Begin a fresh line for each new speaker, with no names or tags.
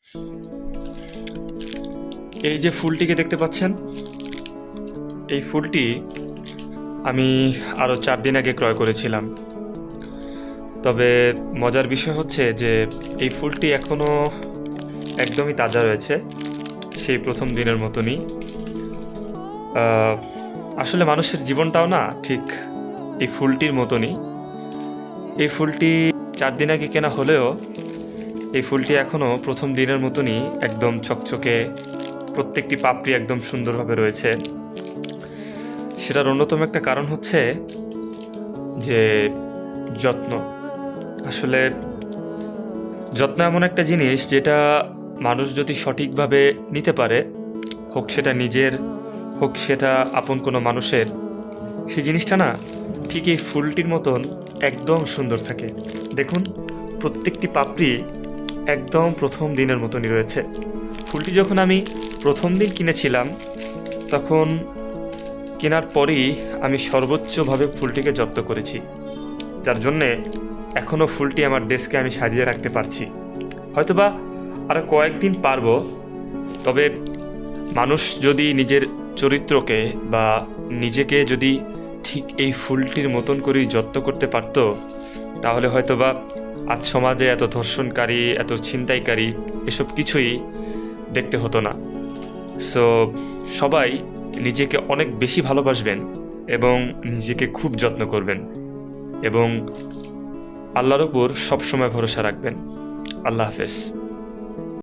এই যে ফুলটিকে দেখতে পাচ্ছেন, এই ফুলটি আমি আরও 4 দিন আগে ক্রয় করেছিলাম। তবে মজার বিষয় হচ্ছে যে এই ফুলটি এখনও একদমই তাজা রয়েছে, সেই প্রথম দিনের মতনই। আসলে মানুষের জীবনটাও না ঠিক এই ফুলটির মতনই। এই ফুলটি 4 দিন আগে কেনা হলেও এই ফুলটি এখনও প্রথম দিনের মতনই একদম চকচকে, প্রত্যেকটি পাপড়ি একদম সুন্দরভাবে রয়েছে। সেটার অন্যতম একটা কারণ হচ্ছে যে যত্ন। আসলে যত্ন এমন একটা জিনিস যেটা মানুষ যদি সঠিকভাবে নিতে পারে, হোক সেটা নিজের, হোক সেটা আপন কোনো মানুষের, সেই জিনিসটা না ঠিক এই ফুলটির মতন একদম সুন্দর থাকে। দেখুন, প্রত্যেকটি পাপড়ি একদম প্রথম দিনের মতনই রয়েছে। ফুলটি যখন আমি প্রথম দিন কিনেছিলাম, তখন কেনার পরেই আমি সর্বোচ্চভাবে ফুলটিকে যত্ন করেছি, যার জন্যে এখনও ফুলটি আমার ডেস্কে আমি সাজিয়ে রাখতে পারছি। হয়তোবা আরও কয়েকদিন পারবো। তবে মানুষ যদি নিজের চরিত্রকে বা নিজেকে যদি ঠিক এই ফুলটির মতন করেই যত্ন করতে পারত, তাহলে হয়তোবা আজ সমাজে এত ধর্ষণকারী, এত ছিনতাইকারী, এসব কিছুই দেখতে হতো না। সো সবাই নিজেকে অনেক বেশি ভালোবাসবেন এবং নিজেকে খুব যত্ন করবেন এবং আল্লাহর উপর সবসময় ভরসা রাখবেন। আল্লাহ হাফেজ।